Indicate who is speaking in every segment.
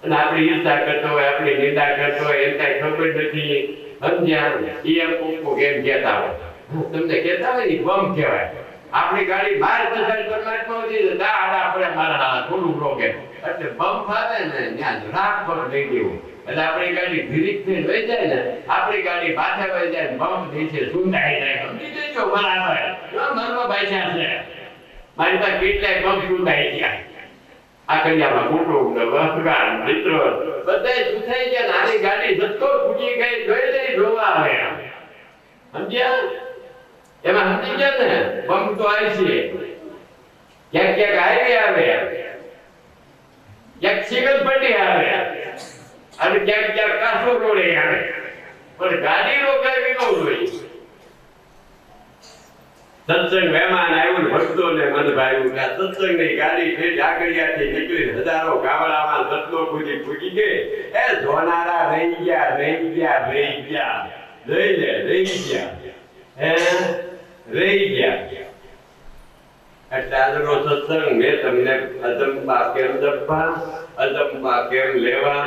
Speaker 1: અને આપણે ઈર્ષા કરતો હોય, આપણે નિંદા કરતો હોય, એને કઈ ખબર નથી. સમજ્યા? એમ કોક એમ કહેતા હોય, તમને કહેતા હોય ને બમ કહેવાય. આપણી ગાડી બહાર પસાર પરમાત્મા સુધી દાડા આપણે મારા થોડું રોકે એટલે બમ ફાવે ને ત્યાં રાખ પર લઈ દેવું. એટલે આપણી ગાડી ધીરીક થઈને વહી જાય ને, આપણી ગાડી પાછા વહી જાય, બમ નીચે સુંધાઈ જાય. સમજી દેજો બરાબર. મનમાં બાઈસા છે મારી પાસે કેટલાય બમ સુંધાઈ ગયા. આ કન્યામાં કુટુંબ ને વહગાન મિત્રો બધા સુધાઈ ગયા. નાની ગાડી જતો ફૂટી ગઈ જોઈ લઈ જોવા આવે. સમજ્યા? એમાં સમજી ગયા ને બમ તો આવી છે. ક્યાંક ક્યાંક હાઈવે આવે, ક્યાંક સિંગલ પટ્ટી આવે અને ક્યાંક ક્યાંક કાસો રોડે આવે, પણ ગાડી રોકાવી ન જોઈએ. સત્સંગ મહેમાન આવ્યું ને ભક્તો ને મન ભાવ્યું કે સત્સંગ ની ગાડી છે ઝાકડિયાથી નીકળી હજારો ગામડામાં સતલો સુધી પૂજી ગઈ. એ જોનારા રહી ગયા રહી ગયા રહી ગયા રહી લે રહી ગયા રહી ગયા. એટલે આજનો સત્સંગ મેં તમને અજંપા કેમ જપવા, અજંપા કેમ લેવા,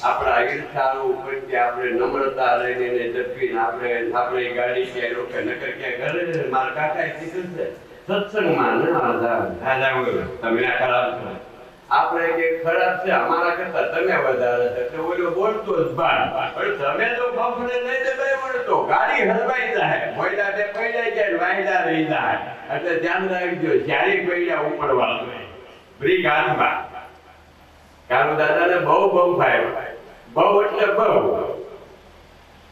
Speaker 1: આપણા ઈર્ષા ઉપર કે આપણે નમ્રતા રહીને જપીને આપણે ગાડી ક્યાંય રોકે નકર ક્યાંય ઘરે મારા કાકાએ કીધું છે સત્સંગમાં તમે ના ખરાબ છો. આપણે કે ખરાબ છે અમારા કરતા તમે વધારે છે એટલે ઓલો બોલતો જ બાર. પણ તમે તો બફને લઈ દેવાય મળતો ગાડી હલવાઈ જાય, મોયલા બે પૈડા જાય વાયદા રહી જાય. એટલે ધ્યાન રાખજો જ્યારે પૈડા ઉપડવા બ્રેક હાથમાં. કાનુ દાદાને બહુ બહુ ફાયદો, બહુ એટલે બહુ.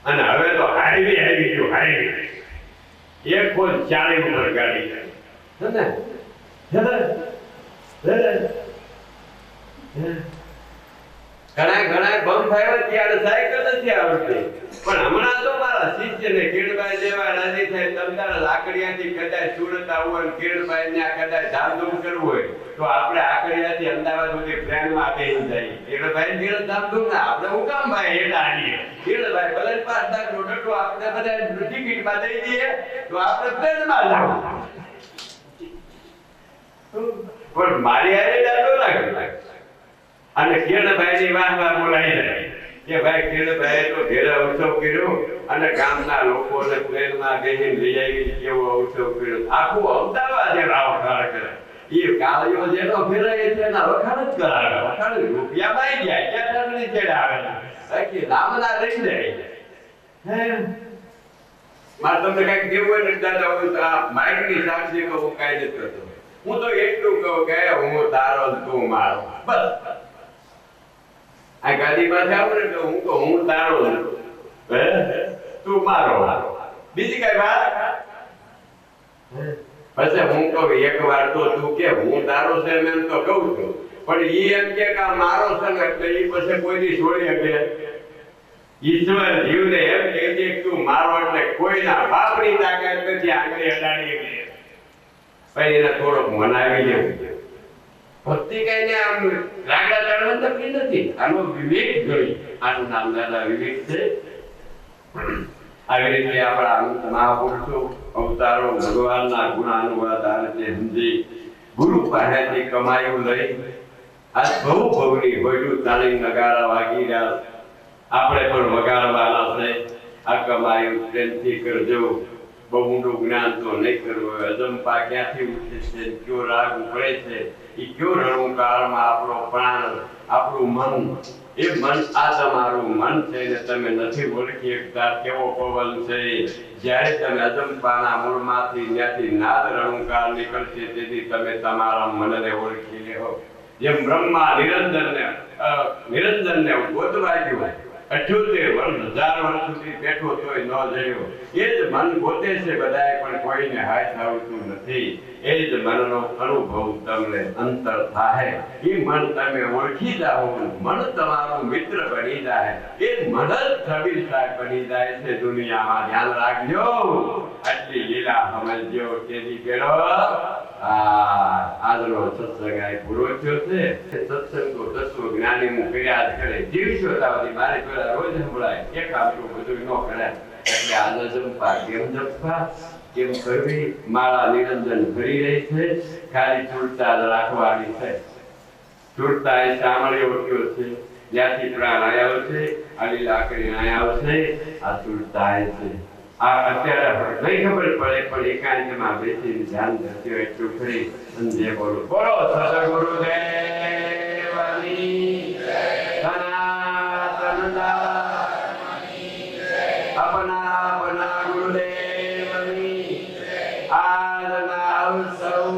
Speaker 1: અને હવે તો હાઈવે આવી ગયો, હાઈવે એક ફોન 40 ઉપર ગાડી જાય ઘણા બમ ફાયર ત્યારે સાયકલ નથી આવડતી. પણ હમણાં તો મારા શિષ્યને કિરણભાઈ જેવા રાજી થાય તમતારા લાકડિયાથી કદાચ સુરત આવવું હોય, કિરણભાઈ ને કદાચ ધામધૂમ કરવું હોય તો આપણે આકડિયાથી અમદાવાદ સુધી ટ્રેનમાં બેસી જઈએ. કિરણભાઈ કિરણ ધામધૂમ ના આપણે હું કામ ભાઈ એટા આવીએ. કિરણભાઈ ભલે 5 લાખ નો ડટો આપણે બધા ટિકિટમાં દઈ દઈએ તો આપણે ટ્રેનમાં જાવ. પણ મારી હારે ડાટો લાગે અને કિરણભાઈ ની વાહ બોલાઈ જાય કે ભાઈ કિરણભાઈ તો ઘેરા ઉત્સવ કર્યો અને ગામના લોકોને ટ્રેનમાં બેસીને લઈ આવી કેવો ઉત્સવ કર્યો. આખું અમદાવાદ એના વખાણ કરે. એ કાળીઓ જેનો ફેરાય છે એના વખાણ જ કરાવે. વખાણ રૂપિયા બાઈ જાય ક્યાં ઠંડી છેડા આવે બાકી નામના રહી જાય. મારે તમને કઈક કેવું હોય ને દાદા હું માઇક ની સાક્ષી કહું કઈ નથી કરતો. હું તો એટલું કહું કે હું તારો તું મારો બસ. આ ગાડીમાં જાવ ને તો હું કહું હું તારો તું મારો, બીજી કઈ વાત. પછી હું કહું એક વાર તો તું કે હું તારો છે એમ તો કહું છું, પણ ઈ એમ કે મારો છે ને એટલે ઈ પછી કોઈની છોડી શકે. ઈશ્વર જીવને એમ કહે છે તું મારો એટલે કોઈના બાપની તાકાત નથી આંગળી અડાડી શકે. ભાઈ એને થોડોક મનાવી લેવું. ભક્તિ કઈ ને આમ રાગડા ચડવા તકલી નથી. આનો વિવેક જોઈએ. આનું નામ દાદા વિવેક છે. આવી રીતે આપણા મહાપુરુષો અવતારો ભગવાનના ગુણાનુવાદ આ રીતે સમજી ગુરુ પાસેથી કમાયું લઈ આ બહુ ભવની હોયડું તાળી નગારા વાગી રહ્યા. આપણે પણ વગાડવાના છે. આ કમાયું પ્રેમથી કરજો. બહુ ઊંડું જ્ઞાન તો નહીં કરવું. અજંપા ક્યાંથી ઉઠે છે, કયો રાગ ઉપડે છે, એ કયો રણુકાળમાં આપણો પ્રાણ, આપણું મન, એ મન આ તમારું મન છે ને તમે નથી ઓળખી શકતા કેવો પવન છે. જ્યારે તમે અજંપાના મૂળમાંથી ત્યાંથી નાદ રણુકાર નીકળશે તેથી તમે તમારા મનને ઓળખી લેવો. જેમ બ્રહ્મા નિરંજનને ગોતવા ગયો 78 વર્ષ 1000 વર્ષ સુધી બેઠો તોય ન જયો. એ જ મન ગોતે છે બધાએ પણ કોઈને હાથ આવતું નથી. એ જ મનનો અનુભવ તમને અંતર થાય. એ મન તમે ઓળખી જાઓ, મન તમારું મિત્ર બની જાય. એ મન જ છબીલદાર બની જાય છે દુનિયામાં. ધ્યાન રાખજો. આટલી લીલા સમજજો. તેથી કેળો આજનો સત્સંગ આ પૂરો થયો છે. સત્સંગ તો તત્વ જ્ઞાની હું કર્યા જ કરે. જીવશો તાવથી મારે પેલા રોજ સંભળાય એક આપણું બધું ન કરે. એટલે આ અજંપા કેમ જપવા, કેમ કરવી, માળા નિરંજન ભરી રહી છે. ખાલી ચૂડતા રાખવાની છે. ચૂડતા એ સાંભળી ઓળખ્યો છે. જ્યાંથી પ્રાણ અહીંયા આવશે આની લાકડી અહીંયા આવશે આ સુરતાય છે આ અત્યારે નહીં ખબર પડે પણ એકાંતમાં બેસીને ધ્યાન ધરતી હોય એટલું કરી અને જે બોલો બોલો સદગુરુદેવની સનાતન अपना गुरुदेवनी आदना सौ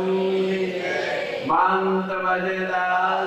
Speaker 1: मंत मजेदार